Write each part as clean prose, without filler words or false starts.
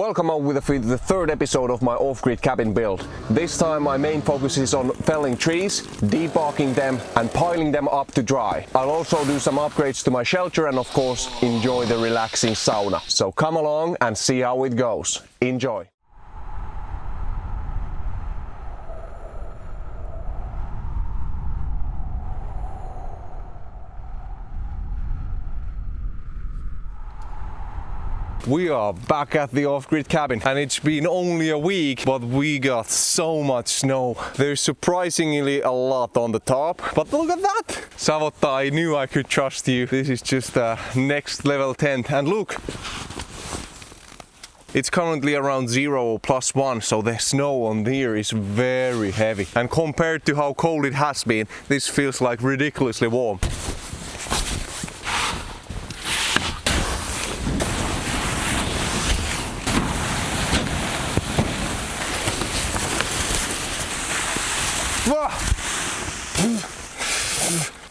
Welcome on with the third episode of my off-grid cabin build. This time my main focus is on felling trees, debarking them and piling them up to dry. I'll also do some upgrades to my shelter and of course enjoy the relaxing sauna. So come along and see how it goes. Enjoy! We are back at the off-grid cabin and it's been only a week, but we got so much snow. There's surprisingly a lot on the top, but look at that! Savotta, I knew I could trust you. This is just a next level tent. And look! It's currently around 0 or +1, so the snow on here is very heavy. And compared to how cold it has been, this feels like ridiculously warm.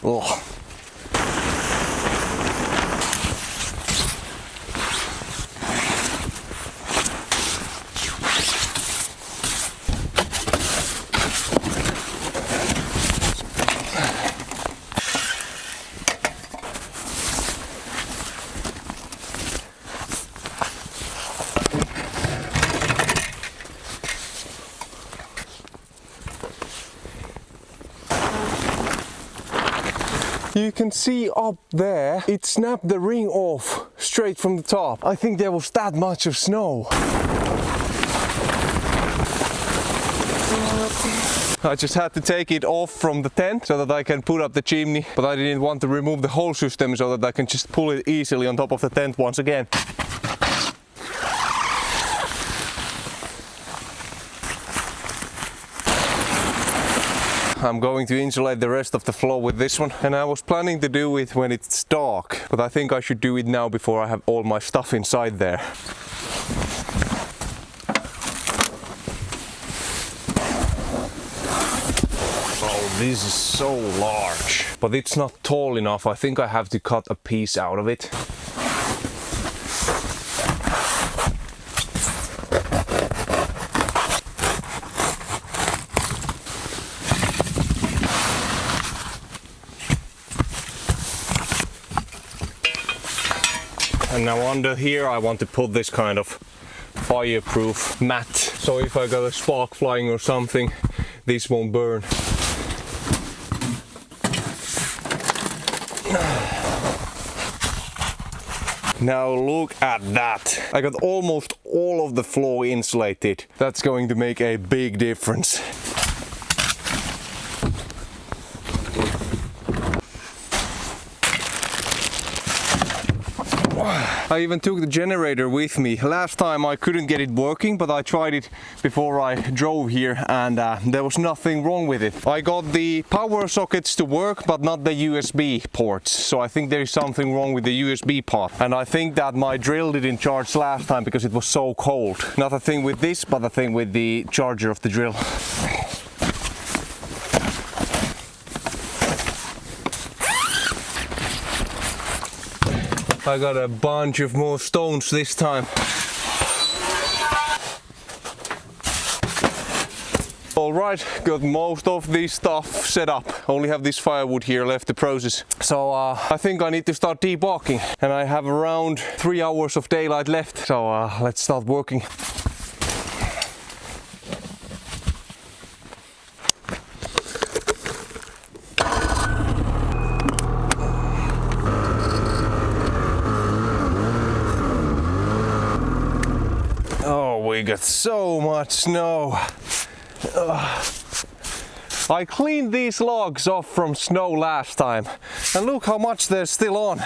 Oh. You can see up there, it snapped the ring off straight from the top. I think there was that much of snow. I just had to take it off from the tent so that I can put up the chimney, but I didn't want to remove the whole system so that I can just pull it easily on top of the tent once again. I'm going to insulate the rest of the floor with this one, and I was planning to do it when it's dark, but I think I should do it now before I have all my stuff inside there. Oh, this is so large, but it's not tall enough. I think I have to cut a piece out of it. And now under here I want to put this kind of fireproof mat, so if I got a spark flying or something, this won't burn. Now look at that! I got almost all of the floor insulated. That's going to make a big difference. I even took the generator with me. Last time I couldn't get it working, but I tried it before I drove here and there was nothing wrong with it. I got the power sockets to work, but not the USB ports. So I think there is something wrong with the USB part. And I think that my drill didn't charge last time because it was so cold. Not a thing with this, but a thing with the charger of the drill. I got a bunch of more stones this time. Alright, got most of this stuff set up. Only have this firewood here left to process. So I think I need to start debarking. And I have around 3 hours of daylight left. So let's start working. We got so much snow. I cleaned these logs off from snow last time and look how much they're still on.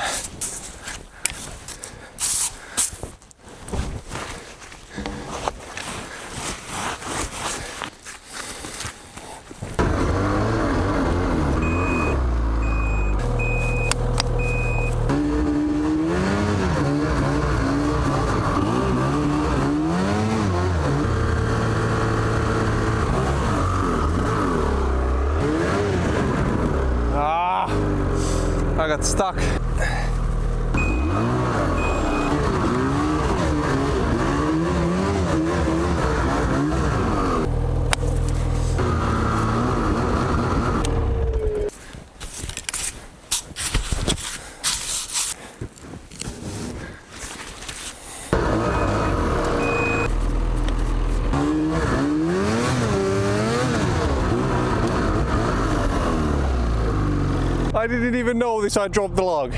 I got stuck. I didn't even notice I dropped the log.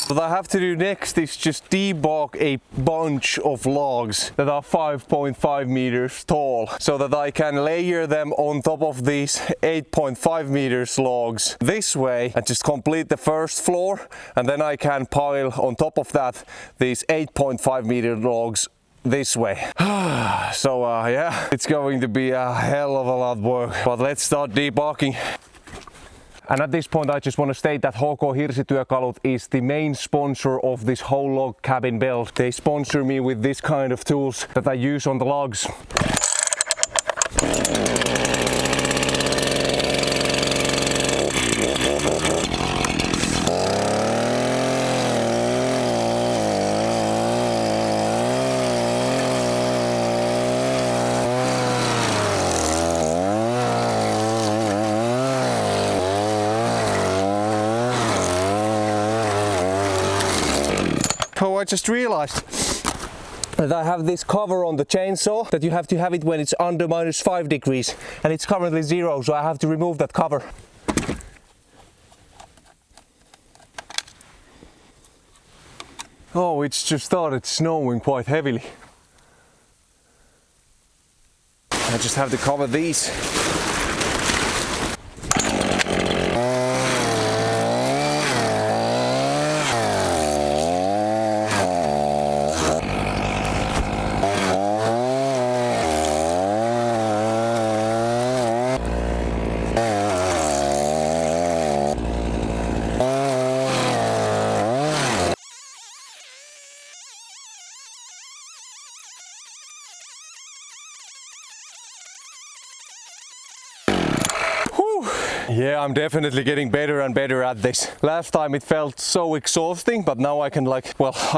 What I have to do next is just debark a bunch of logs that are 5.5 meters tall so that I can layer them on top of these 8.5 meters logs this way and just complete the first floor, and then I can pile on top of that these 8.5 meter logs this way. So yeah, it's going to be a hell of a lot of work, but let's start debarking. And at this point I just want to state that HK Hirsityökalut is the main sponsor of this whole log cabin build. They sponsor me with this kind of tools that I use on the logs. Oh, I just realized that I have this cover on the chainsaw that you have to have it when it's under -5 degrees, and it's currently 0, so I have to remove that cover. Oh, it's just started snowing quite heavily. I just have to cover these. Yeah, I'm definitely getting better and better at this. Last time it felt so exhausting, but now I can I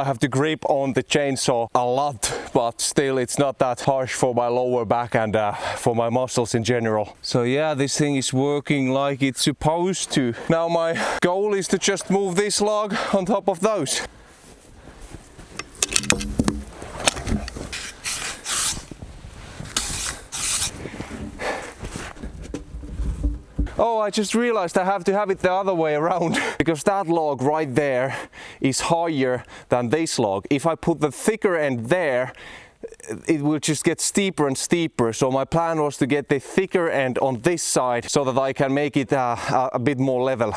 have to grip on the chainsaw a lot, but still it's not that harsh for my lower back and for my muscles in general. So yeah, this thing is working like it's supposed to. Now my goal is to just move this log on top of those. Oh, I just realized I have to have it the other way around because that log right there is higher than this log. If I put the thicker end there, it will just get steeper and steeper. So my plan was to get the thicker end on this side so that I can make it a bit more level.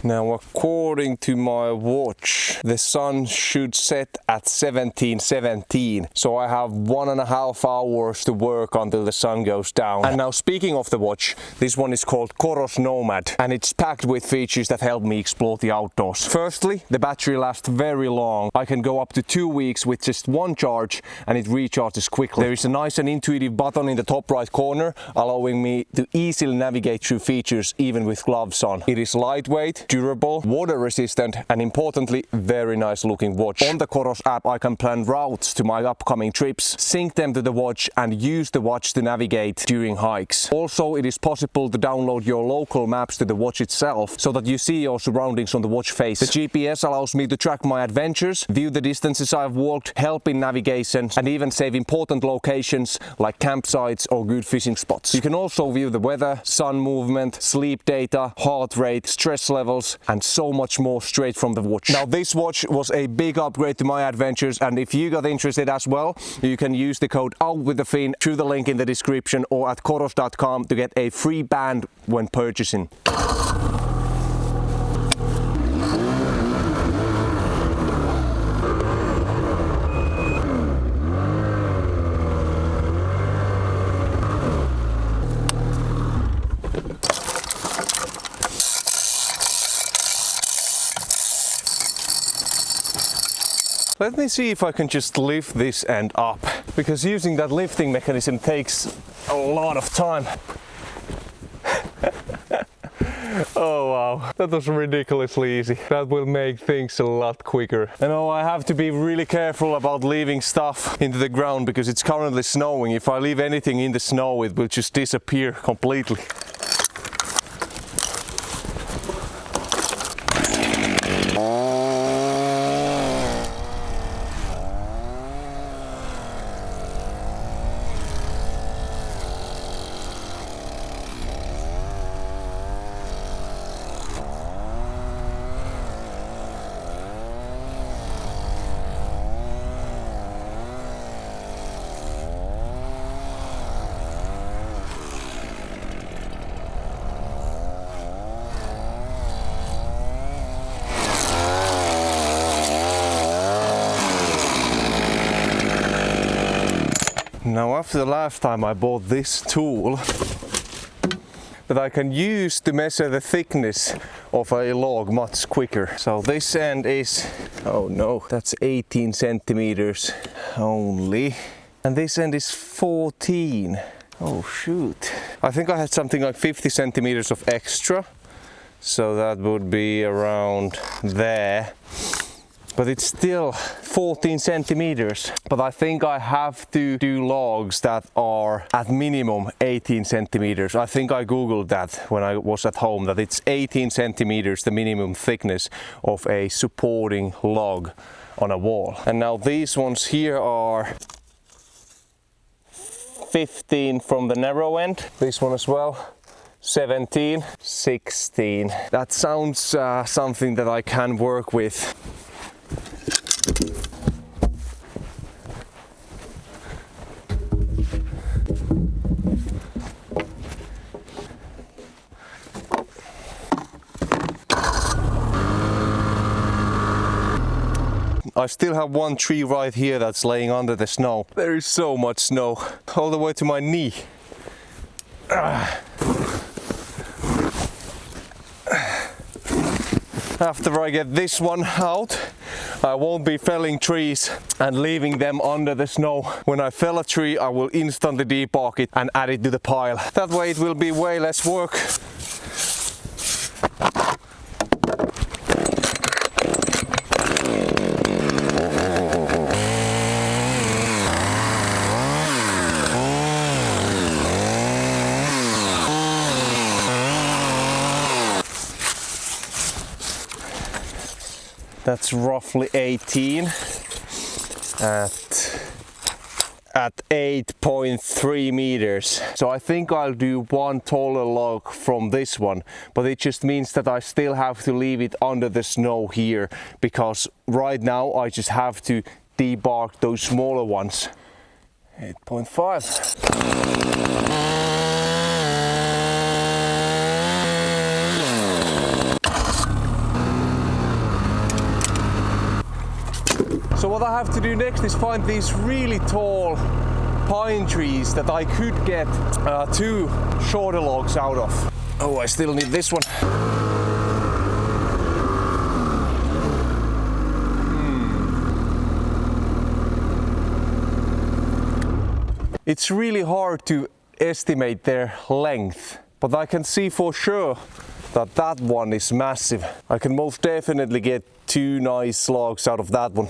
Now, according to my watch, the sun should set at 17:17, so I have 1.5 hours to work until the sun goes down. And now, speaking of the watch, this one is called Coros Nomad, and it's packed with features that help me explore the outdoors. Firstly, the battery lasts very long. I can go up to 2 weeks with just one charge, and it recharges quickly. There is a nice and intuitive button in the top right corner, allowing me to easily navigate through features even with gloves on. It is lightweight, durable, water resistant, and importantly, very nice looking watch. On the Coros app I can plan routes to my upcoming trips, sync them to the watch and use the watch to navigate during hikes. Also, it is possible to download your local maps to the watch itself so that you see your surroundings on the watch face. The GPS allows me to track my adventures, view the distances I've walked, help in navigation, and even save important locations like campsites or good fishing spots. You can also view the weather, sun movement, sleep data, heart rate, stress levels, and so much more straight from the watch. Now, this watch was a big upgrade to my adventures, and if you got interested as well, you can use the code OUTWITHTHEFIN through the link in the description or at coros.com to get a free band when purchasing. Let me see if I can just lift this end up. because using that lifting mechanism takes a lot of time. Oh wow, that was ridiculously easy. That will make things a lot quicker. You know, I have to be really careful about leaving stuff into the ground because it's currently snowing. If I leave anything in the snow, it will just disappear completely. Now after the last time I bought this tool that I can use to measure the thickness of a log much quicker. So this end is, oh no, that's 18 centimeters only. And this end is 14. Oh shoot. I think I had something like 50 centimeters of extra. So that would be around there. But it's still 14 centimeters. But I think I have to do logs that are at minimum 18 centimeters. I think I googled that when I was at home, that it's 18 centimeters the minimum thickness of a supporting log on a wall. And now these ones here are 15 from the narrow end. This one as well. 17, 16. That sounds something that I can work with. I still have one tree right here that's laying under the snow. There is so much snow, all the way to my knee. After I get this one out, I won't be felling trees and leaving them under the snow. When I fell a tree, I will instantly debark it and add it to the pile. That way it will be way less work. That's roughly 18 at 8.3 meters. So I think I'll do one taller log from this one, but it just means that I still have to leave it under the snow here, because right now I just have to debark those smaller ones. 8.5. So what I have to do next is find these really tall pine trees that I could get two shorter logs out of. Oh, I still need this one. It's really hard to estimate their length, but I can see for sure that that one is massive. I can most definitely get two nice logs out of that one.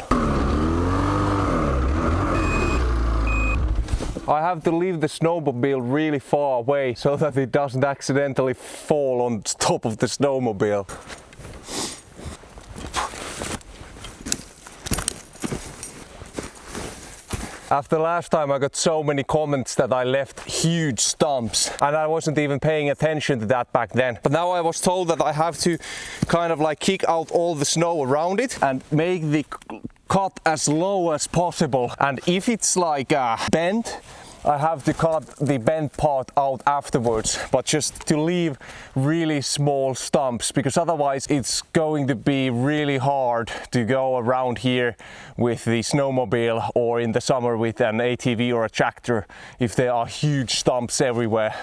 I have to leave the snowmobile really far away so that it doesn't accidentally fall on top of the snowmobile. After last time I got so many comments that I left huge stumps, and I wasn't even paying attention to that back then. But now I was told that I have to kind of like kick out all the snow around it and make the cut as low as possible. And if it's like bent, I have to cut the bent part out afterwards, but just to leave really small stumps, because otherwise it's going to be really hard to go around here with the snowmobile or in the summer with an ATV or a tractor if there are huge stumps everywhere.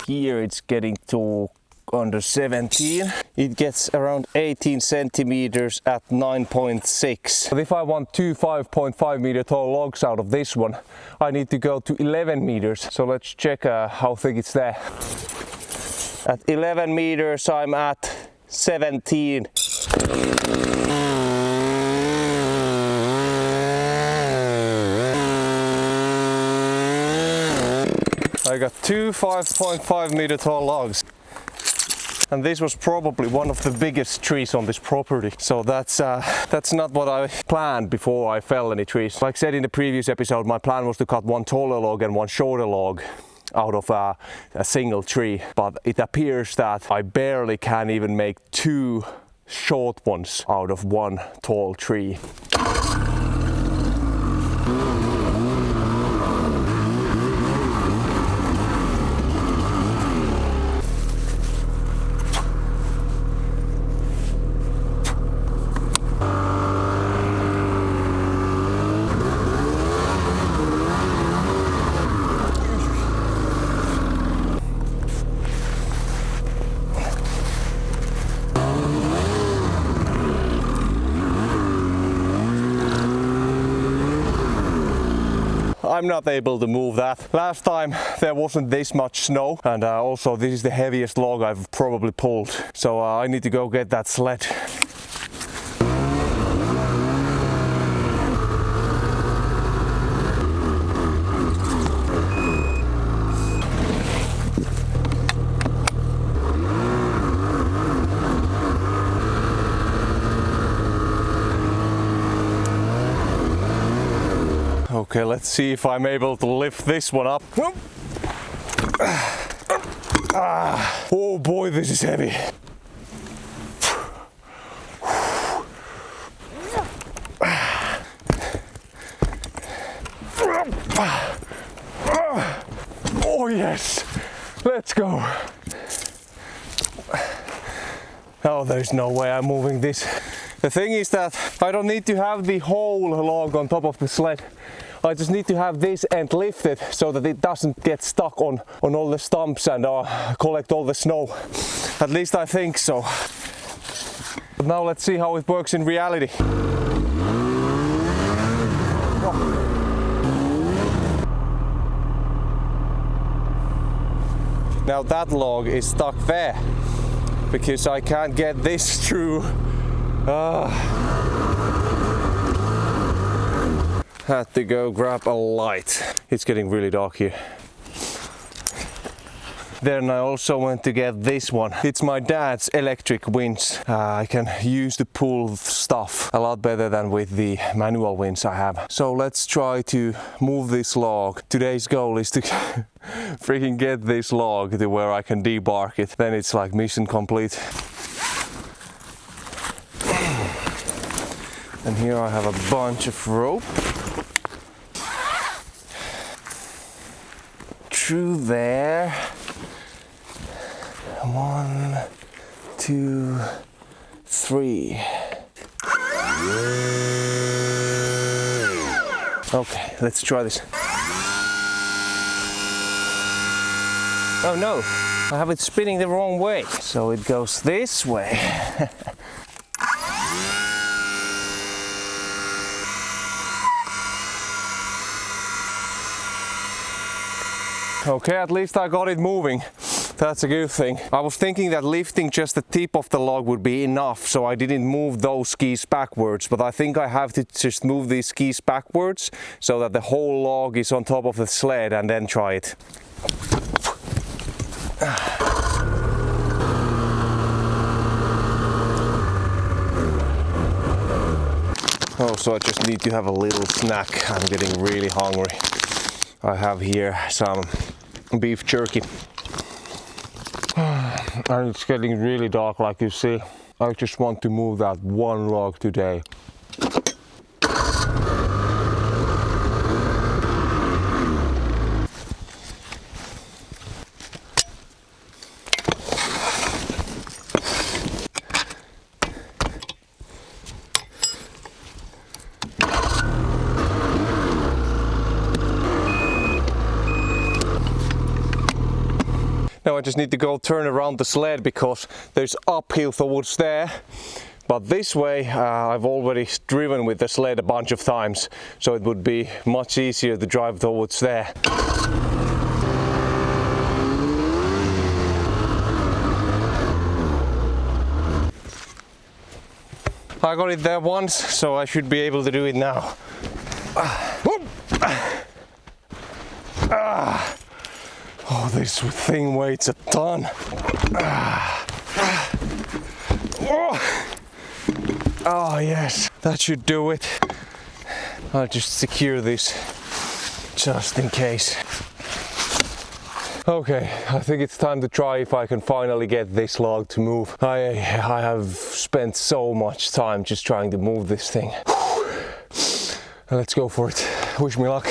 here it's getting to under 17. It gets around 18 centimeters at 9.6. But if I want two 5.5 meter tall logs out of this one, I need to go to 11 meters. So let's check how thick it's there. At 11 meters I'm at 17. I got two 5.5 meter tall logs. And this was probably one of the biggest trees on this property. So that's not what I planned before I fell any trees. Like I said in the previous episode, my plan was to cut one taller log and one shorter log out of a single tree. But it appears that I barely can even make two short ones out of one tall tree. I'm not able to move that. Last time there wasn't this much snow, and also this is the heaviest log I've probably pulled. So I need to go get that sled. Okay, let's see if I'm able to lift this one up. Oh boy, this is heavy. Oh yes, let's go. Oh, there's no way I'm moving this. The thing is that I don't need to have the whole log on top of the sled. I just need to have this end lifted so that it doesn't get stuck on all the stumps and collect all the snow. At least I think so. But now let's see how it works in reality. Now that log is stuck there because I can't get this through. Had to go grab a light. It's getting really dark here. Then I also went to get this one. It's my dad's electric winch. I can use to pull stuff a lot better than with the manual winch I have. So let's try to move this log. Today's goal is to freaking get this log to where I can debark it. Then it's like mission complete. And here I have a bunch of rope. Through there. 1, 2, 3. Okay, let's try this. Oh no, I have it spinning the wrong way. So it goes this way. Okay, at least I got it moving. That's a good thing. I was thinking that lifting just the tip of the log would be enough, so I didn't move those skis backwards, but I think I have to just move these skis backwards so that the whole log is on top of the sled and then try it. Oh, so I just need to have a little snack. I'm getting really hungry. I have here some beef jerky. And it's getting really dark, like you see. I just want to move that one log today. Now I just need to go turn around the sled because there's uphill towards there. But this way I've already driven with the sled a bunch of times, so it would be much easier to drive towards there. I got it there once, so I should be able to do it now. Oh, this thing weighs a ton. Oh yes, that should do it. I'll just secure this just in case. Okay, I think it's time to try if I can finally get this log to move. I have spent so much time just trying to move this thing. Let's go for it. Wish me luck.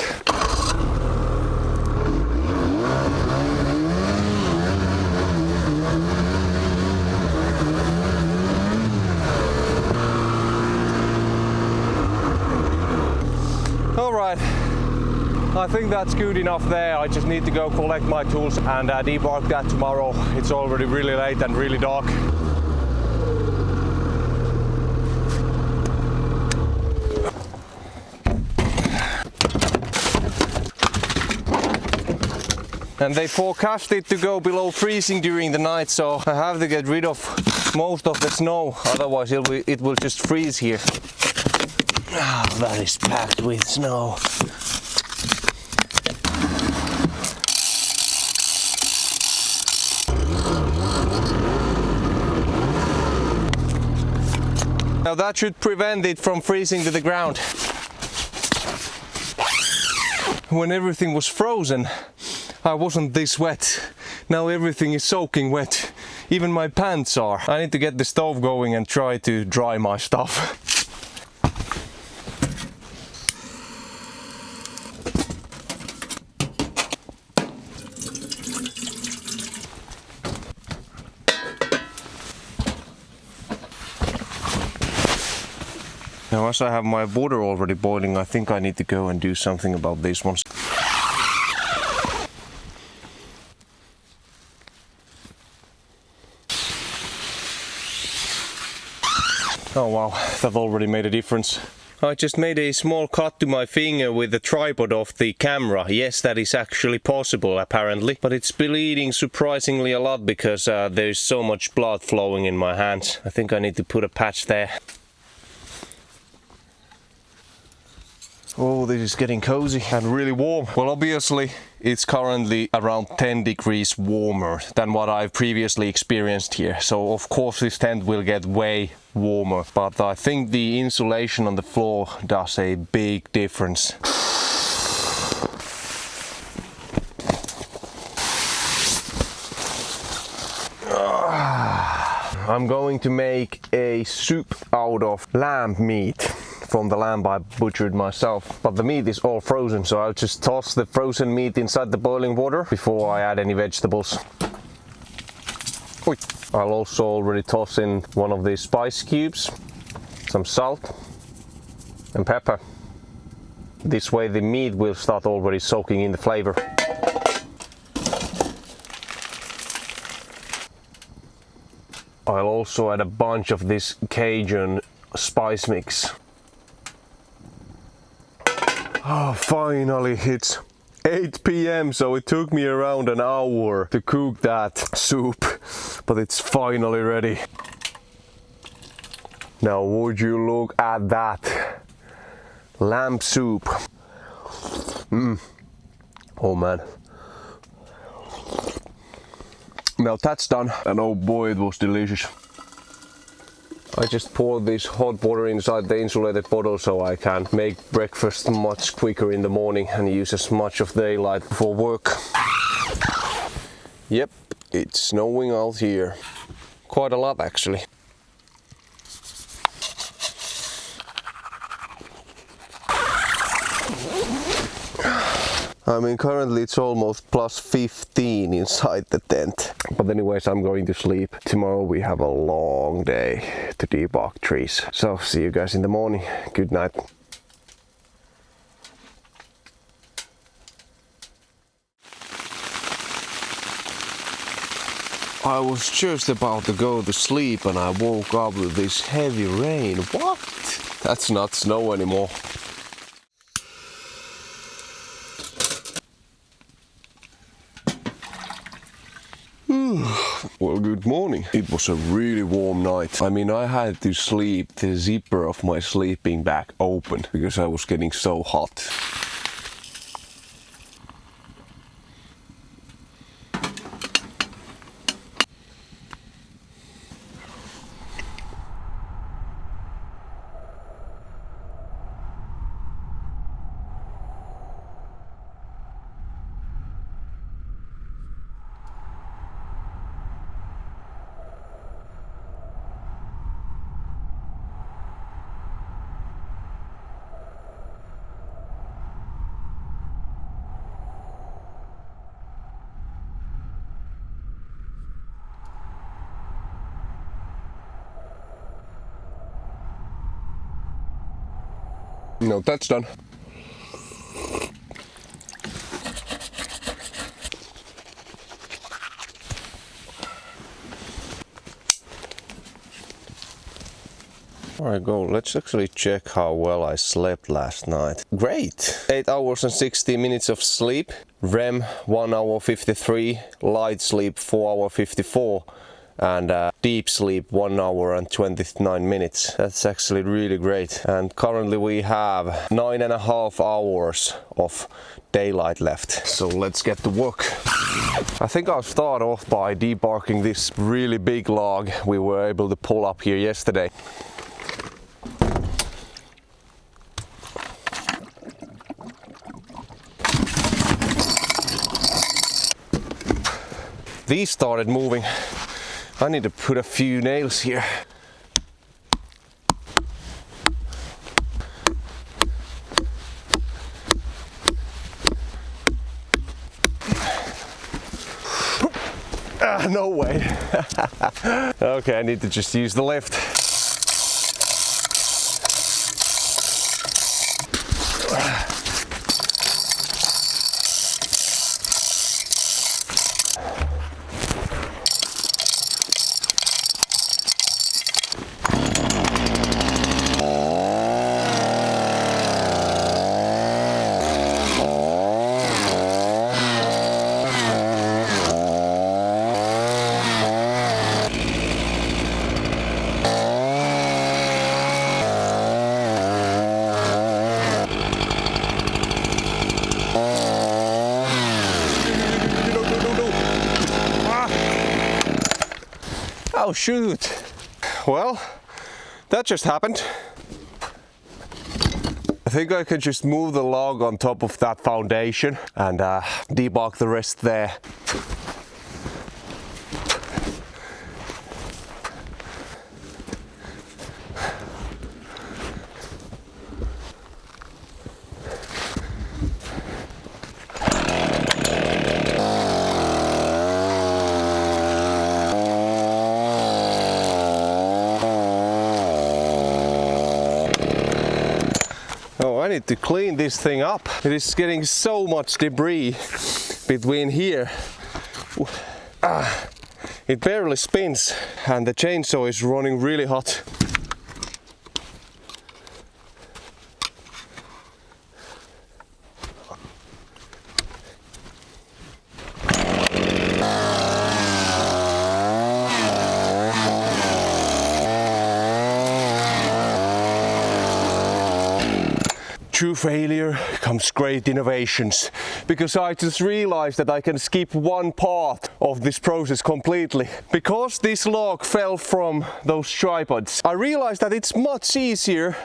Alright, I think that's good enough there. I just need to go collect my tools and debark that tomorrow. It's already really late and really dark. And they forecast it to go below freezing during the night, so I have to get rid of most of the snow, otherwise it will just freeze here. Oh, that is packed with snow. Now that should prevent it from freezing to the ground. When everything was frozen, I wasn't this wet. Now everything is soaking wet. Even my pants are. I need to get the stove going and try to dry my stuff. Now as I have my water already boiling, I think I need to go and do something about these ones. Oh wow, that already made a difference. I just made a small cut to my finger with the tripod of the camera. Yes, that is actually possible apparently, but it's bleeding surprisingly a lot because there's so much blood flowing in my hands. I think I need to put a patch there. Oh, this is getting cozy and really warm. Well, obviously it's currently around 10 degrees warmer than what I've previously experienced here. So of course this tent will get way warmer, but I think the insulation on the floor does a big difference. I'm going to make a soup out of lamb meat from the lamb I butchered myself, but the meat is all frozen, so I'll just toss the frozen meat inside the boiling water before I add any vegetables. Oi. I'll also already toss in one of these spice cubes, some salt and pepper. This way the meat will start already soaking in the flavor. I'll also add a bunch of this Cajun spice mix. Oh, finally it's 8 p.m. so it took me around an hour to cook that soup, but it's finally ready. Now would you look at that lamb soup. Oh man. Now that's done, and oh boy, it was delicious. I just poured this hot water inside the insulated bottle so I can make breakfast much quicker in the morning and use as much of daylight for work. Yep, it's snowing out here. Quite a lot actually. I mean, currently it's almost plus 15 inside the tent. But anyways, I'm going to sleep. Tomorrow we have a long day to debark trees. So see you guys in the morning. Good night. I was just about to go to sleep and I woke up with this heavy rain. What? That's not snow anymore. Well, good morning. It was a really warm night. I mean, I had to sleep the zipper of my sleeping bag open because I was getting so hot. No, that's done. Alright, go. Let's actually check how well I slept last night. Great! 8 hours and 60 minutes of sleep. REM 1 hour 53. Light sleep 4 hour 54. And deep sleep 1 hour and 29 minutes. That's actually really great. And currently we have 9.5 hours of daylight left. So let's get to work. I think I'll start off by debarking this really big log we were able to pull up here yesterday. These started moving. I need to put a few nails here. No way. Okay, I need to just use the lift. Oh shoot! Well, that just happened. I think I can just move the log on top of that foundation and debark the rest there. I need to clean this thing up. It is getting so much debris between here. It barely spins and the chainsaw is running really hot. Through failure comes great innovations, because I just realized that I can skip one part of this process completely. Because this log fell from those tripods, I realized that it's much easier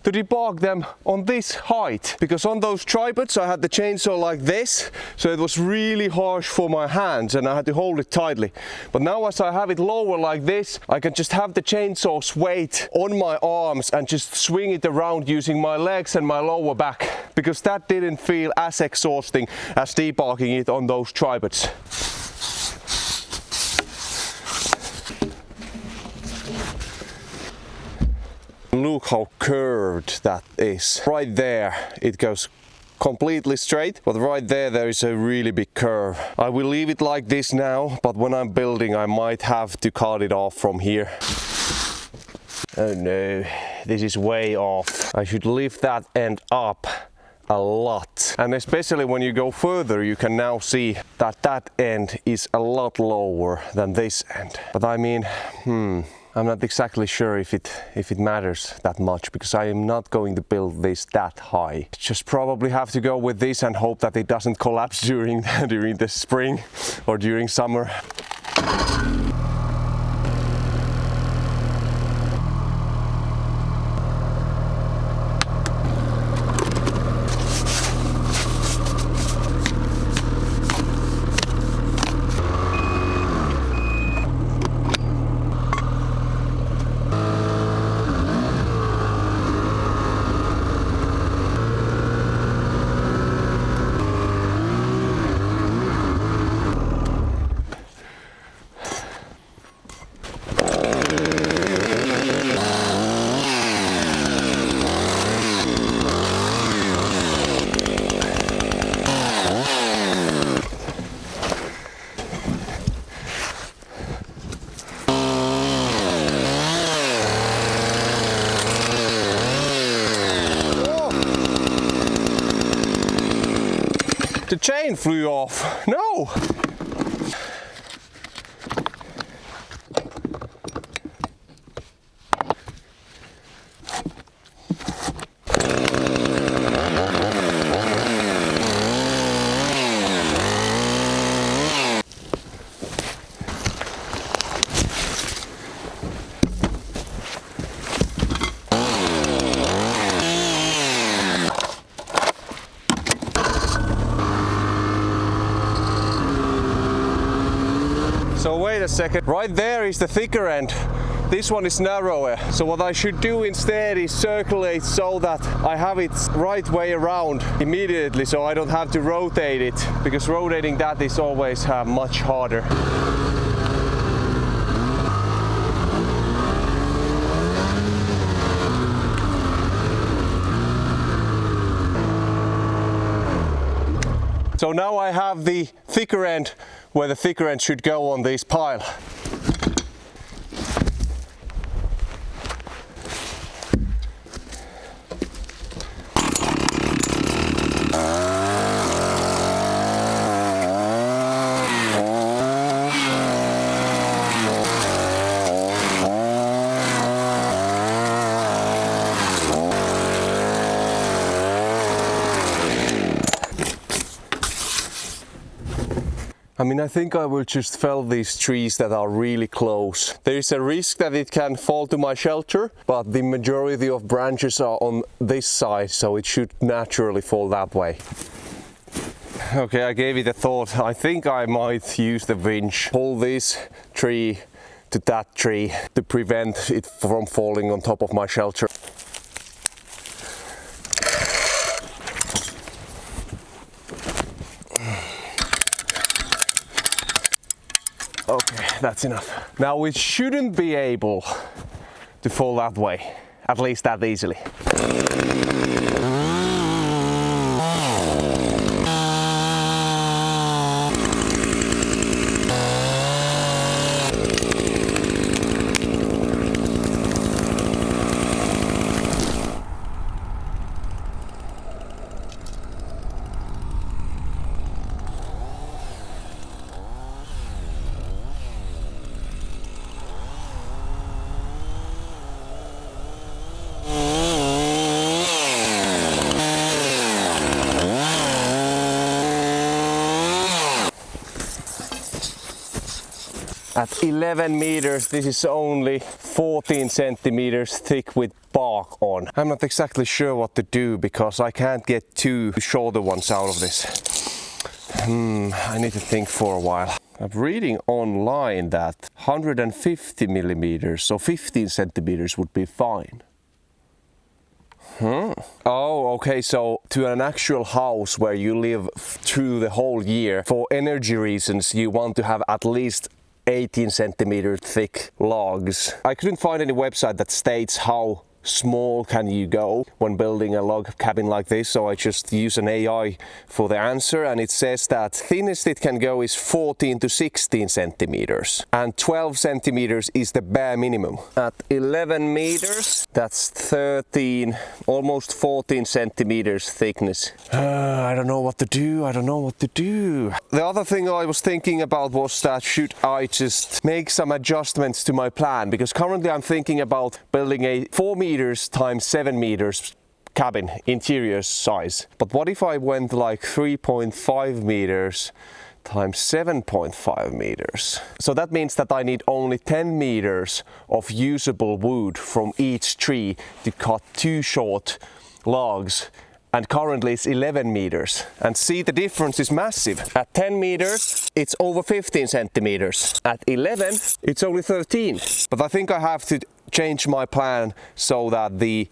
to debark them on this height, because on those tripods I had the chainsaw like this, so it was really harsh for my hands and I had to hold it tightly. But now as I have it lower like this, I can just have the chainsaw's weight on my arms and just swing it around using my legs and my lower back, because that didn't feel as exhausting as debarking it on those tripods. Look how curved that is. Right there it goes completely straight, but right there is a really big curve. I will leave it like this now, but when I'm building I might have to cut it off from here. Oh no, this is way off. I should lift that end up a lot. And especially when you go further, you can now see that that end is a lot lower than this end. But I mean, I'm not exactly sure if it matters that much, because I am not going to build this that high. Just probably have to go with this and hope that it doesn't collapse during the spring or during summer. The chain flew off. No! So wait a second, right there is the thicker end. This one is narrower. So what I should do instead is circulate so that I have it right way around immediately, so I don't have to rotate it, because rotating that is always much harder. So now I have the thicker end where the thicker end should go on this pile. I mean, I think I will just fell these trees that are really close. There is a risk that it can fall to my shelter, but the majority of branches are on this side, so it should naturally fall that way. Okay, I gave it a thought. I think I might use the winch, pull this tree to that tree to prevent it from falling on top of my shelter. Okay, that's enough. Now it shouldn't be able to fall that way, at least that easily. At 11 meters, this is only 14 centimeters thick with bark on. I'm not exactly sure what to do, because I can't get two shorter ones out of this. I need to think for a while. I'm reading online that 150 millimeters, so 15 centimeters would be fine. Oh, okay, so to an actual house where you live through the whole year, for energy reasons, you want to have at least 18 centimeter thick logs. I couldn't find any website that states how small can you go when building a log cabin like this. So I just use an AI for the answer, and it says that thinnest it can go is 14 to 16 centimeters, and 12 centimeters is the bare minimum. At 11 meters, that's 13, almost 14 centimeters thickness. I don't know what to do. The other thing I was thinking about was that should I just make some adjustments to my plan, because currently I'm thinking about building a 4 meters times 7 meters cabin interior size. But what if I went like 3.5 meters times 7.5 meters? So that means that I need only 10 meters of usable wood from each tree to cut 2 short logs. And currently it's 11 meters. And see, the difference is massive. At 10 meters, it's over 15 centimeters. At 11, it's only 13. But I think I have to change my plan so that the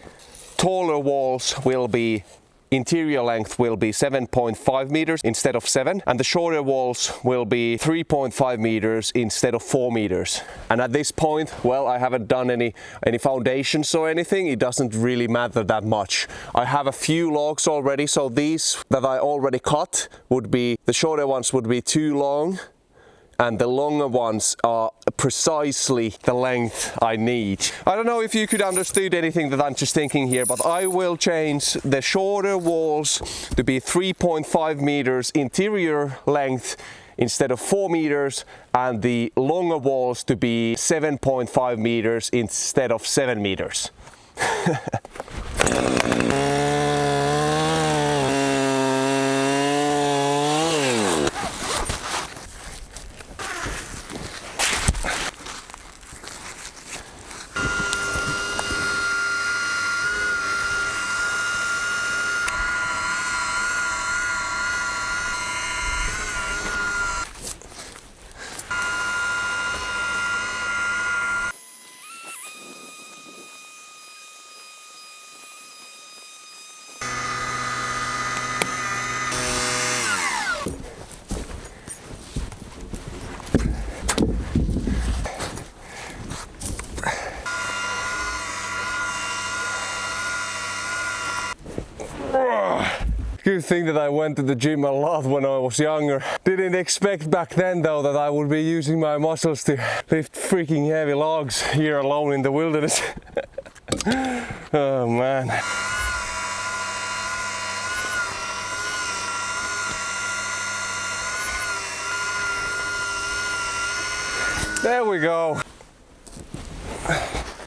taller walls will be, interior length will be 7.5 meters instead of 7, and the shorter walls will be 3.5 meters instead of 4 meters. And at this point, well, I haven't done any foundations or anything. It doesn't really matter that much. I have a few logs already, so these that I already cut would be, the shorter ones would be too long, and the longer ones are precisely the length I need. I don't know if you could understand anything that I'm just thinking here, but I will change the shorter walls to be 3.5 meters interior length instead of 4 meters, and the longer walls to be 7.5 meters instead of 7 meters. Good thing that I went to the gym a lot when I was younger. Didn't expect back then though that I would be using my muscles to lift freaking heavy logs here alone in the wilderness. Oh man. There we go.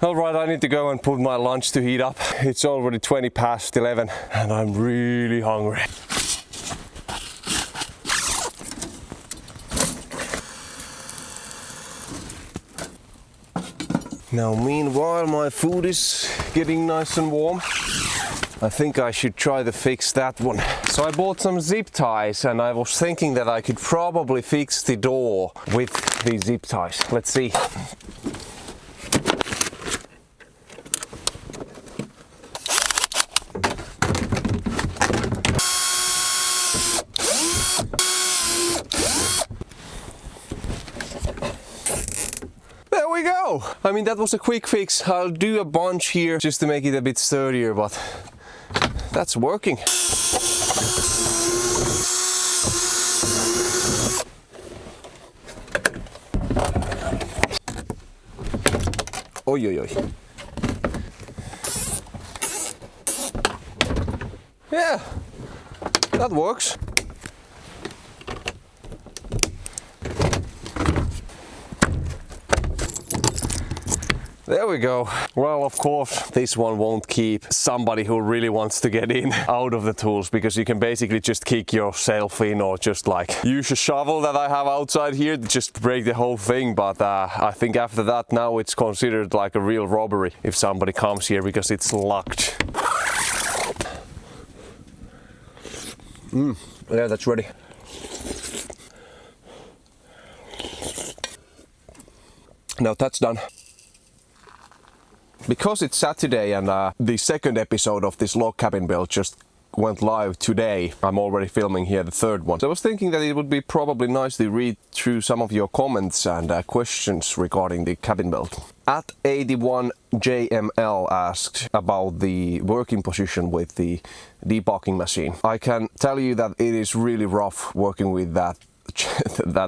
Alright, I need to go and put my lunch to heat up. It's already 20 past 11 and I'm really hungry. Now meanwhile my food is getting nice and warm. I think I should try to fix that one. So I bought some zip ties and I was thinking that I could probably fix the door with these zip ties. Let's see. Go. I mean, that was a quick fix. I'll do a bunch here just to make it a bit sturdier, but that's working. Oi, oi, oi. Yeah, that works. There we go. Well, of course, this one won't keep somebody who really wants to get in out of the tools, because you can basically just kick yourself in or just like use a shovel that I have outside here to just break the whole thing. But I think after that now it's considered like a real robbery if somebody comes here because it's locked. Yeah, that's ready. Now that's done. Because it's Saturday and the second episode of this log cabin build just went live today. I'm already filming here the third one. So I was thinking that it would be probably nice to read through some of your comments and questions regarding the cabin belt. At 81JML asked about the working position with the debarking machine. I can tell you that it is really rough working with that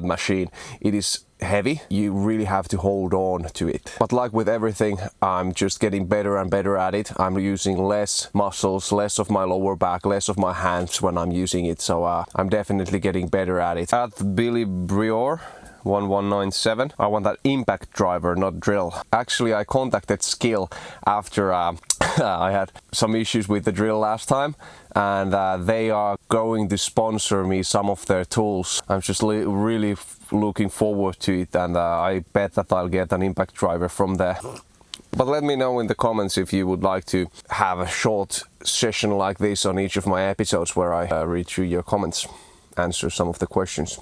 machine. It is heavy. You really have to hold on to it. But like with everything, I'm just getting better and better at it. I'm using less muscles, less of my lower back, less of my hands when I'm using it. So I'm definitely getting better at it. At Billy Brior 1197, I want that impact driver, not drill. Actually, I contacted Skill after I had some issues with the drill last time, and they are going to sponsor me some of their tools. I'm just really looking forward to it, and I bet that I'll get an impact driver from there. But let me know in the comments if you would like to have a short session like this on each of my episodes where I read through your comments, answer some of the questions.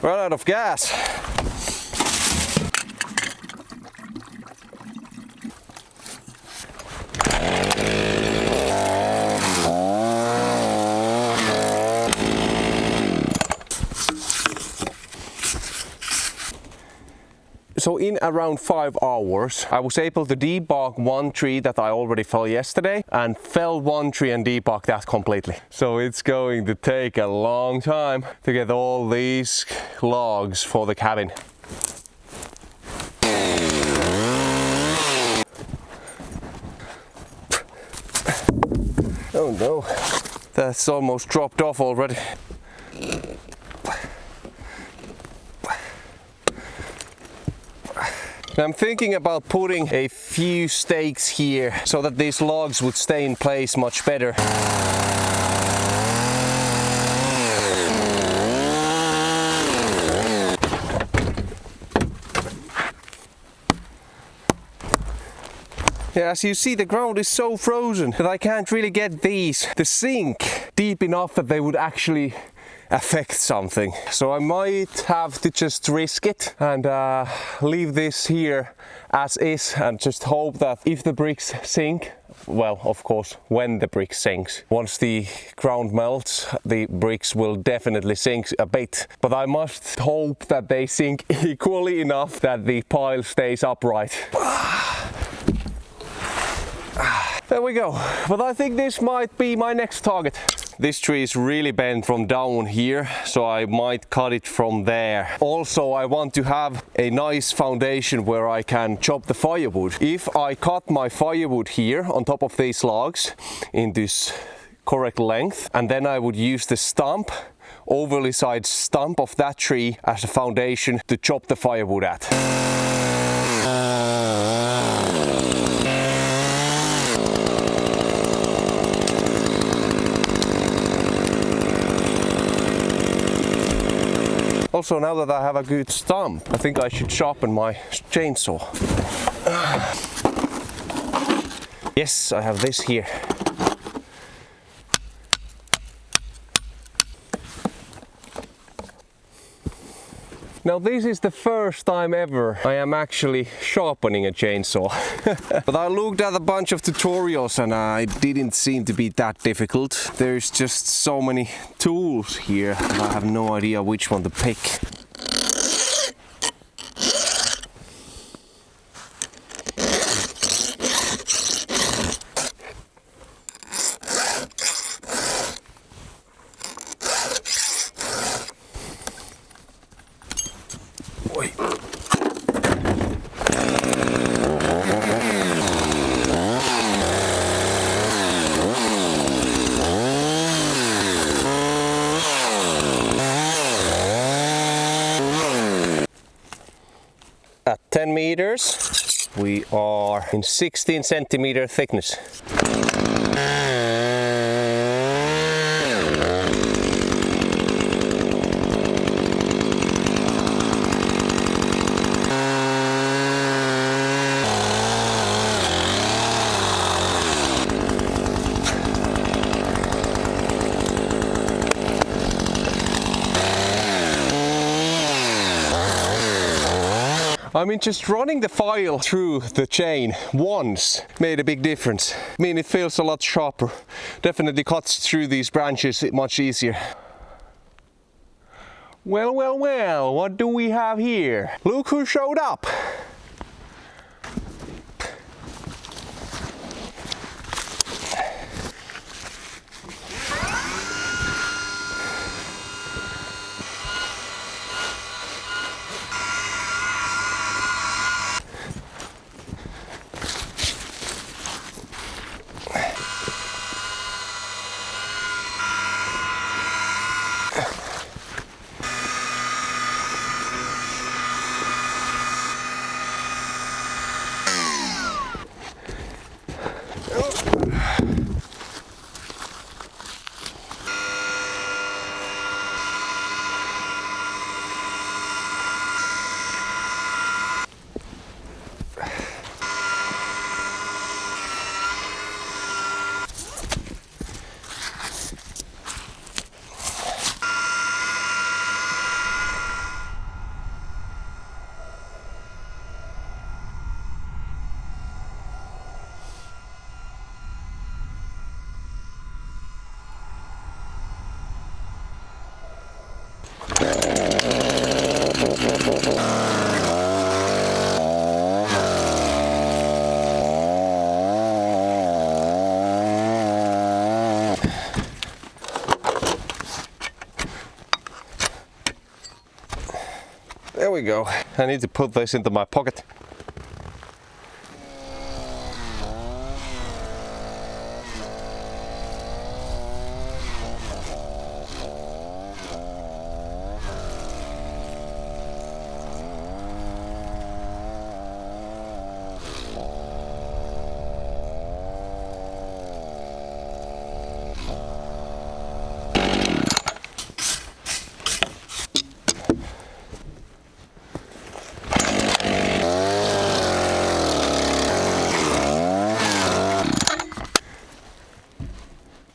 Run out of gas. So in around 5 hours, I was able to debark one tree that I already fell yesterday and fell one tree and debark that completely. So it's going to take a long time to get all these logs for the cabin. Oh no, that's almost dropped off already. I'm thinking about putting a few stakes here so that these logs would stay in place much better. Yeah, as you see, the ground is so frozen that I can't really get these to sink deep enough that they would actually affect something. So I might have to just risk it and leave this here as is and just hope that if the bricks sink, well, of course, when the brick sinks, once the ground melts, the bricks will definitely sink a bit. But I must hope that they sink equally enough that the pile stays upright. There we go. But I think this might be my next target. This tree is really bent from down here, so I might cut it from there. Also, I want to have a nice foundation where I can chop the firewood. If I cut my firewood here on top of these logs in this correct length, and then I would use the stump, overly sized stump of that tree as a foundation to chop the firewood at. Also, now that I have a good stump, I think I should sharpen my chainsaw. Yes, I have this here. Now this is the first time ever I am actually sharpening a chainsaw. But I looked at a bunch of tutorials and it didn't seem to be that difficult. There's just so many tools here and I have no idea which one to pick. At 10 meters, we are in 16 centimeter thickness. I mean, just running the file through the chain once made a big difference. I mean, it feels a lot sharper. Definitely cuts through these branches much easier. Well, well, well, what do we have here? Look who showed up! There we go. I need to put this into my pocket.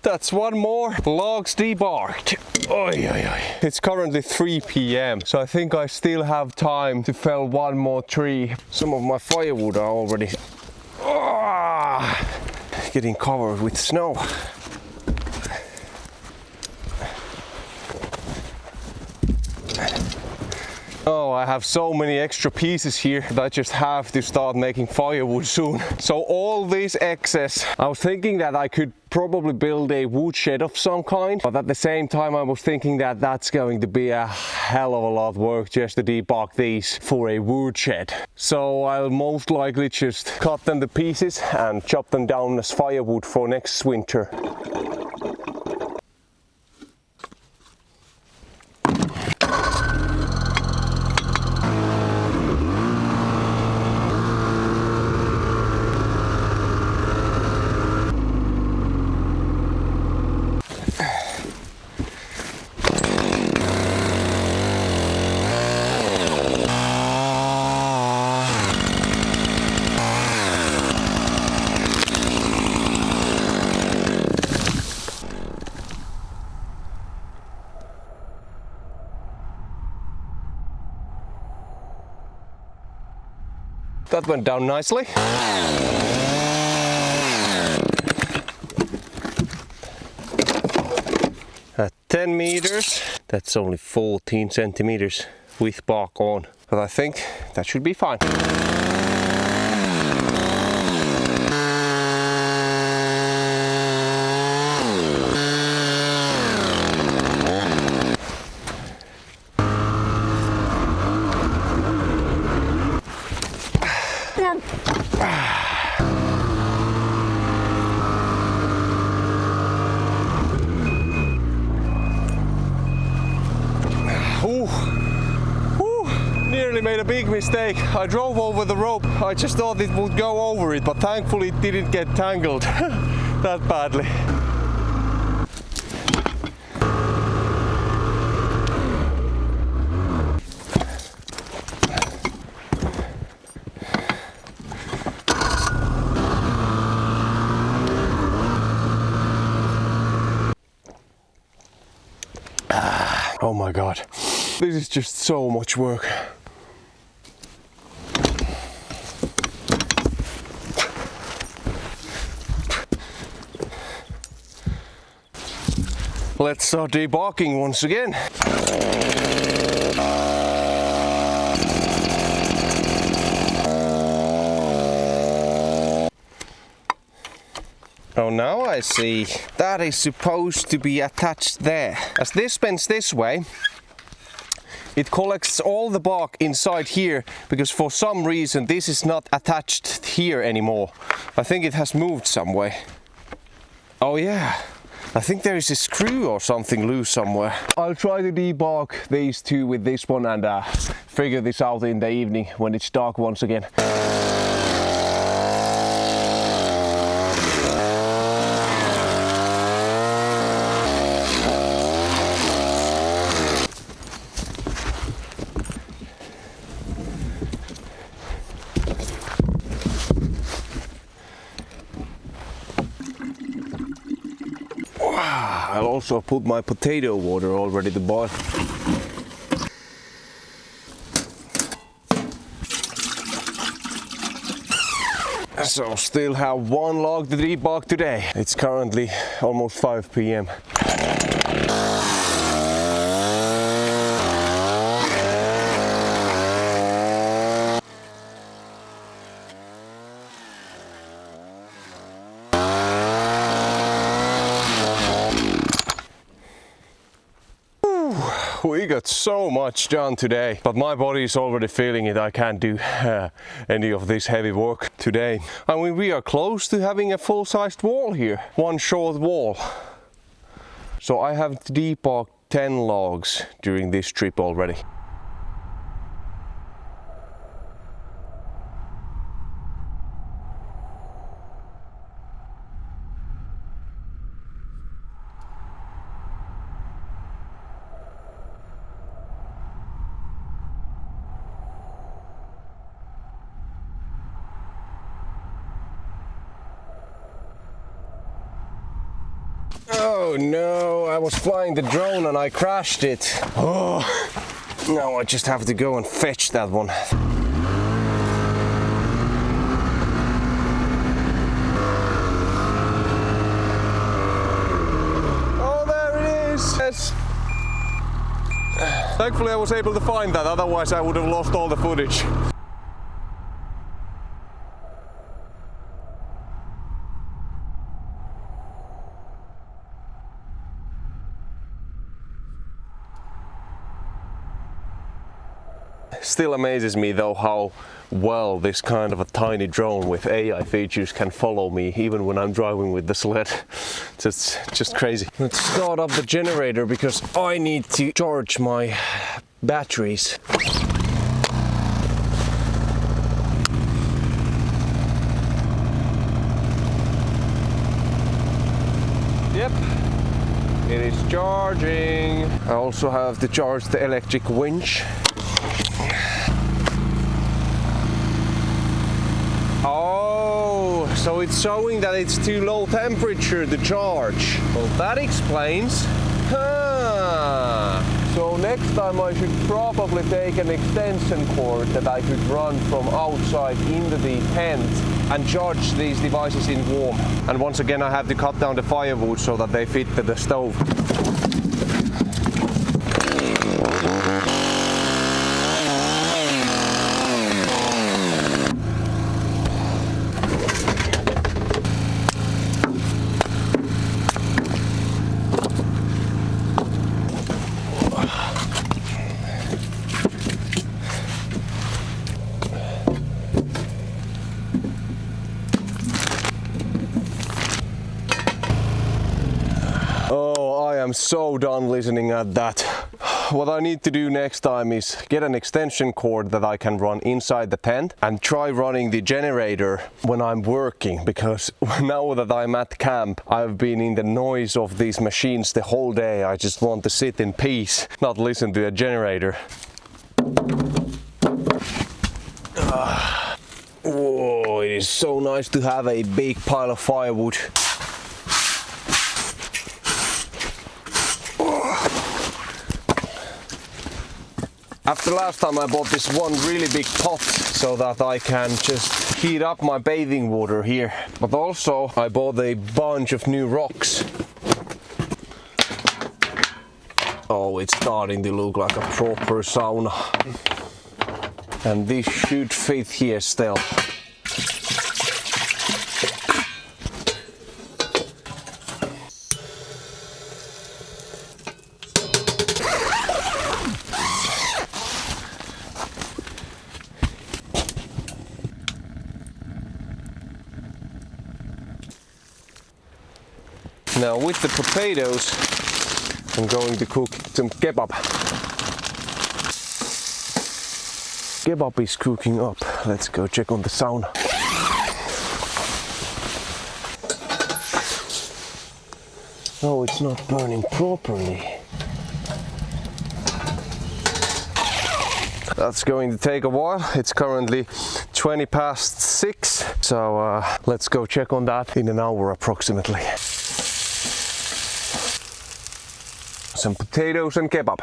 That's one more logs debarked. Oy, oy, oy. It's currently 3 p.m. so I think I still have time to fell one more tree. Some of my firewood are already getting covered with snow. Oh, I have so many extra pieces here that I just have to start making firewood soon. So all this excess, I was thinking that I could probably build a wood shed of some kind, but at the same time I was thinking that that's going to be a hell of a lot of work just to debark these for a wood shed. So I'll most likely just cut them to pieces and chop them down as firewood for next winter. That went down nicely. At 10 meters, that's only 14 centimeters with bark on, but I think that should be fine. Nearly made a big mistake. I drove over the rope. I just thought it would go over it, but thankfully it didn't get tangled that badly. Oh my god, this is just so much work. let's start debarking once again. Oh, now I see. That is supposed to be attached there. As this bends this way, it collects all the bark inside here, because for some reason this is not attached here anymore. I think it has moved some way. Oh yeah, I think there is a screw or something loose somewhere. I'll try to debark these two with this one and figure this out in the evening when it's dark once again. I'll also put my potato water all ready to boil. So still have one log to debark today. It's currently almost 5 p.m. We got so much done today, but my body is already feeling it. I can't do any of this heavy work today. I mean, we are close to having a full-sized wall here, one short wall. So I have debarked 10 logs during this trip already. Oh no, I was flying the drone and I crashed it. Oh, now I just have to go and fetch that one. Oh, there it is! Yes. Thankfully I was able to find that, otherwise I would have lost all the footage. Still amazes me though how well this kind of a tiny drone with AI features can follow me even when I'm driving with the sled. It's just crazy. Let's start up the generator because I need to charge my batteries. Yep, it is charging. I also have to charge the electric winch. Oh, so it's showing that it's too low temperature to charge. Well, that explains. So next time I should probably take an extension cord that I could run from outside into the tent and charge these devices in warm. And once again I have to cut down the firewood so that they fit to the stove. I'm so done listening at that. What I need to do next time is get an extension cord that I can run inside the tent and try running the generator when I'm working, because now that I'm at camp I've been in the noise of these machines the whole day. I just want to sit in peace, not listen to a generator. Oh, it is so nice to have a big pile of firewood. After last time I bought this one really big pot so that I can just heat up my bathing water here. But also I bought a bunch of new rocks. Oh, it's starting to look like a proper sauna. And this should fit here still. Now with the potatoes, I'm going to cook some kebab. Kebab is cooking up. Let's go check on the sauna. No, it's not burning properly. That's going to take a while. It's currently 20 past 6. So let's go check on that in an hour approximately. Some potatoes and kebab.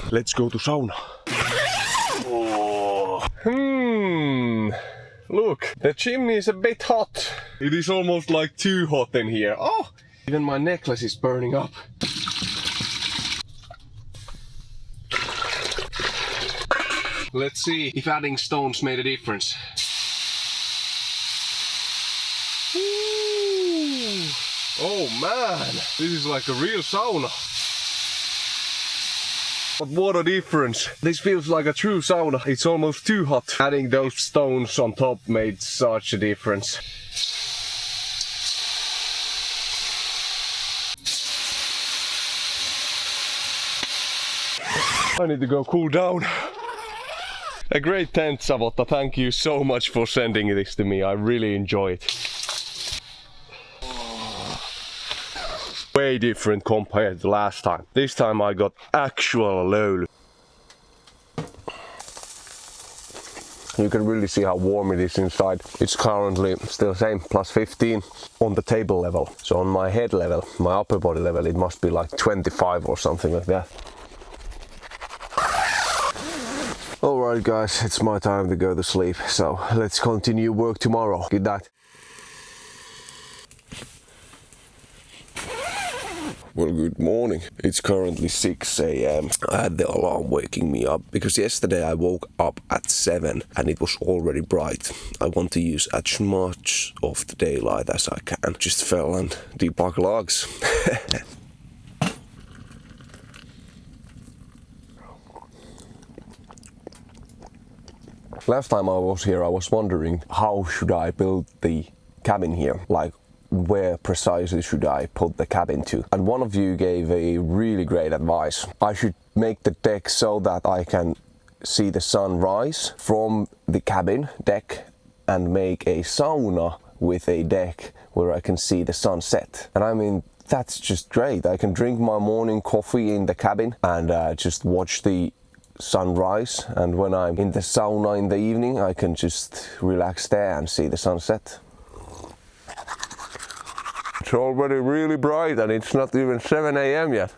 Let's go to sauna. Oh. Look, the chimney is a bit hot. It is almost like too hot in here. Oh, even my necklace is burning up. Let's see if adding stones made a difference. Oh man, this is like a real sauna. But what a difference. This feels like a true sauna. It's almost too hot. Adding those stones on top made such a difference. I need to go cool down. A great tent, Savotta. Thank you so much for sending this to me. I really enjoy it. Way different compared to last time. This time I got actual lolu. You can really see how warm it is inside. It's currently still same, plus 15 on the table level. So on my head level, my upper body level, it must be like 25 or something like that. Alright guys, it's my time to go to sleep. So let's continue work tomorrow. Good night. Well, good morning. It's currently 6 AM. I had the alarm waking me up because yesterday I woke up at 7 and it was already bright. I want to use as much of the daylight as I can. Just fell and debark logs. Last time I was here, I was wondering how should I build the cabin here? Like, where precisely should I put the cabin to? And one of you gave a really great advice. I should make the deck so that I can see the sun rise from the cabin deck and make a sauna with a deck where I can see the sunset. And I mean, that's just great. I can drink my morning coffee in the cabin and just watch the sunrise. And when I'm in the sauna in the evening, I can just relax there and see the sunset. It's already really bright and it's not even 7 AM yet.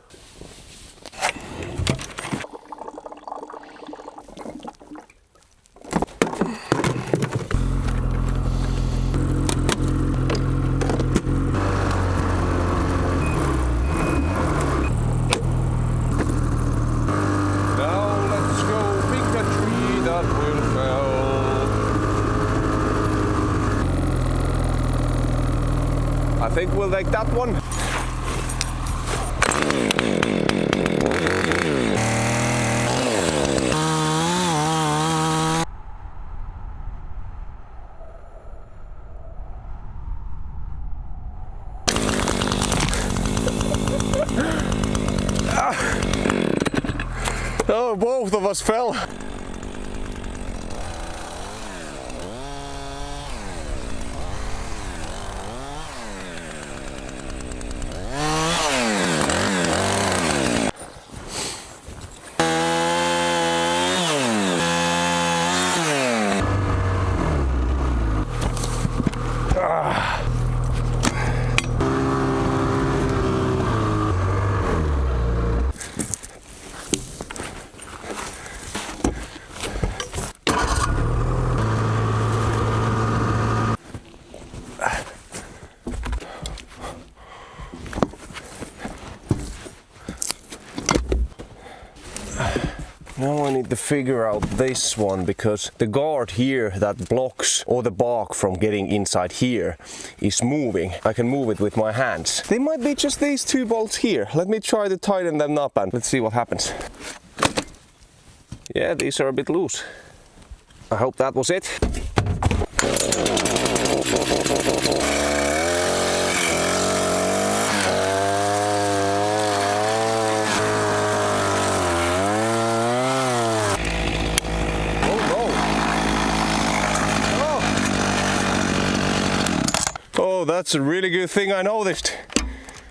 Now let's go pick the tree that will fell. I think we'll take that one. Oh, both of us fell. to figure out this one because the guard here that blocks all the bark from getting inside here is moving. I can move it with my hands. They might be just these two bolts here. Let me try to tighten them up and let's see what happens. Yeah, these are a bit loose. I hope that was it. Oh, that's a really good thing I noticed.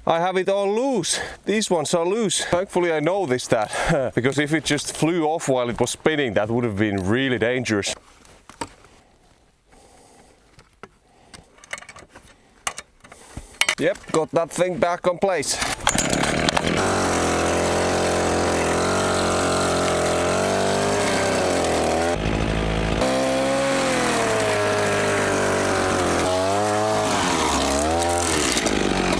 I have it all loose. These ones are loose. Thankfully I noticed that, because if it just flew off while it was spinning, that would have been really dangerous. Yep, got that thing back on place.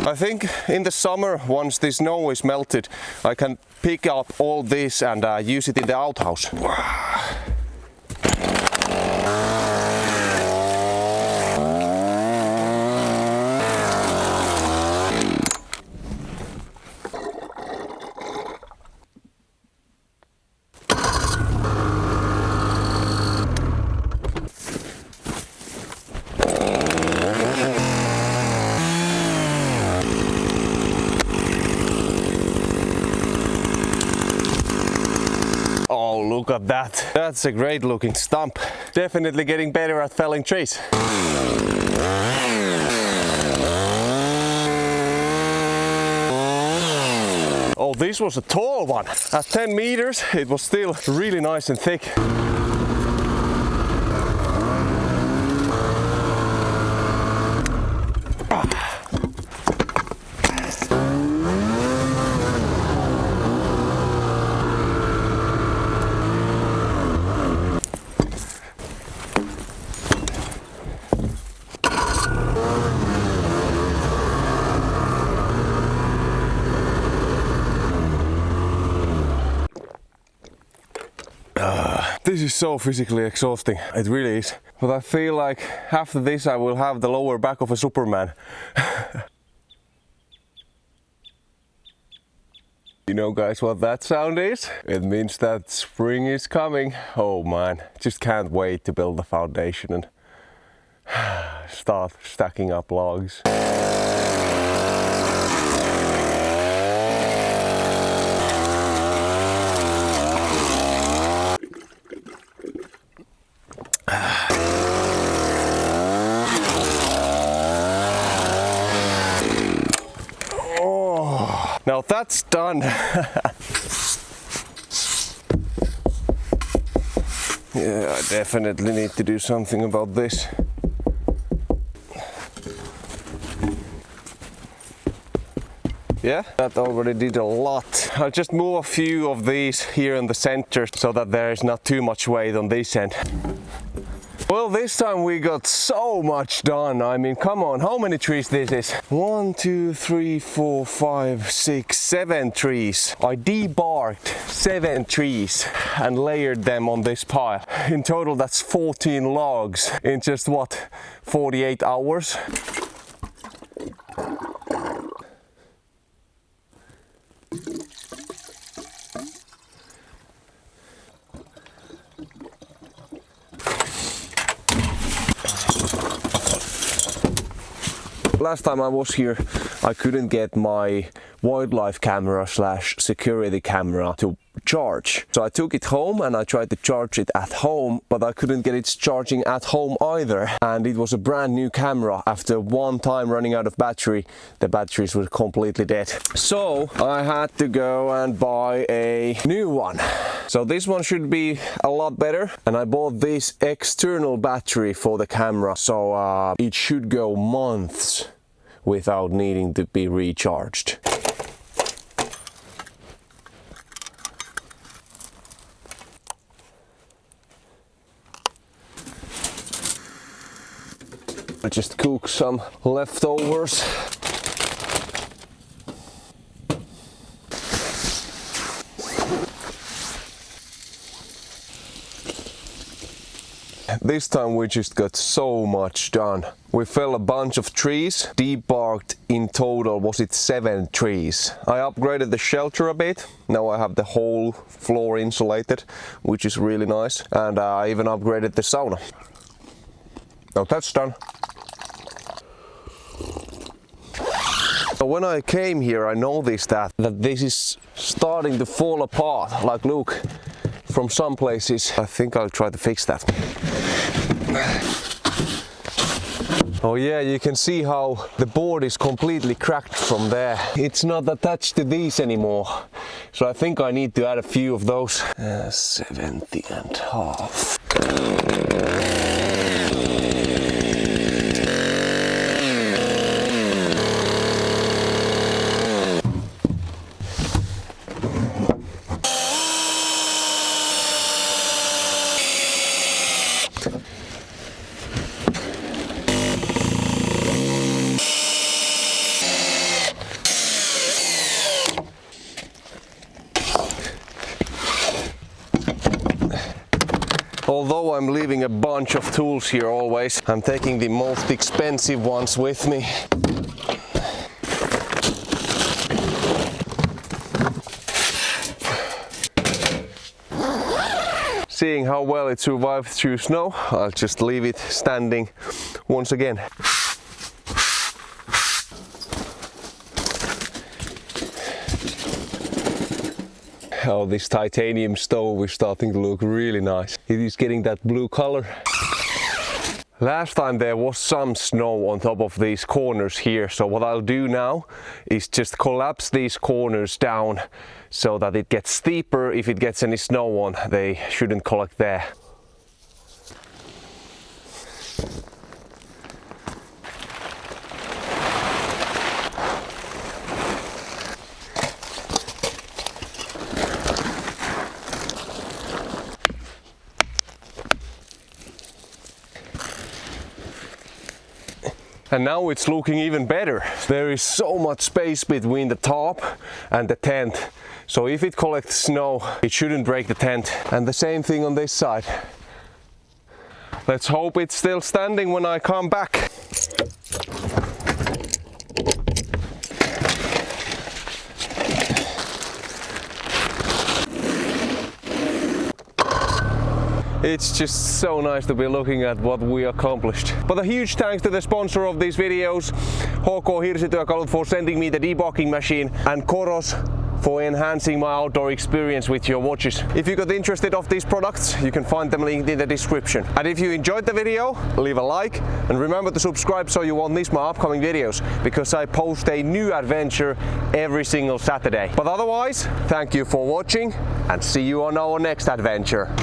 I think in the summer, once the snow is melted, I can pick up all this and use it in the outhouse. Oh, look at that. That's a great looking stump. Definitely getting better at felling trees. Oh, this was a tall one. At 10 meters, it was still really nice and thick. This is so physically exhausting, it really is. But I feel like after this I will have the lower back of a Superman. You know guys what that sound is? It means that spring is coming. Oh man, just can't wait to build the foundation and start stacking up logs. Now that's done. Yeah, I definitely need to do something about this. Yeah, that already did a lot. I'll just move a few of these here in the center so that there is not too much weight on this end. Well, this time we got so much done. I mean, come on, how many trees this is? 1, 2, 3, 4, 5, 6, 7 trees. I debarked 7 trees and layered them on this pile. In total, that's 14 logs in just what, 48 hours? Last time I was here, I couldn't get my wildlife camera / security camera to charge. So I took it home and I tried to charge it at home, but I couldn't get it charging at home either. And it was a brand new camera. After one time running out of battery, the batteries were completely dead. So I had to go and buy a new one. So this one should be a lot better. And I bought this external battery for the camera. So it should go months without needing to be recharged. I'll just cook some leftovers. This time we just got so much done. We fell a bunch of trees, debarked in total, was it 7 trees. I upgraded the shelter a bit. Now I have the whole floor insulated, which is really nice. And I even upgraded the sauna. Now that's done. So when I came here, I noticed that this is starting to fall apart. Like look, from some places. I think I'll try to fix that. Oh yeah, you can see how the board is completely cracked from there. It's not attached to these anymore. So I think I need to add a few of those. 70.5. Although I'm leaving a bunch of tools here always, I'm taking the most expensive ones with me. Seeing how well it survived through snow, I'll just leave it standing once again. Oh, this titanium stove is starting to look really nice. It is getting that blue color. Last time there was some snow on top of these corners here, so what I'll do now is just collapse these corners down so that it gets steeper. If it gets any snow on, they shouldn't collect there. And now it's looking even better. There is so much space between the top and the tent. So if it collects snow, it shouldn't break the tent. And the same thing on this side. Let's hope it's still standing when I come back. It's just so nice to be looking at what we accomplished. But a huge thanks to the sponsor of these videos, HK Hirsityökalut, for sending me the debarking machine, and Koros for enhancing my outdoor experience with your watches. If you got interested of these products, you can find them linked in the description. And if you enjoyed the video, leave a like and remember to subscribe so you won't miss my upcoming videos, because I post a new adventure every single Saturday. But otherwise, thank you for watching and see you on our next adventure.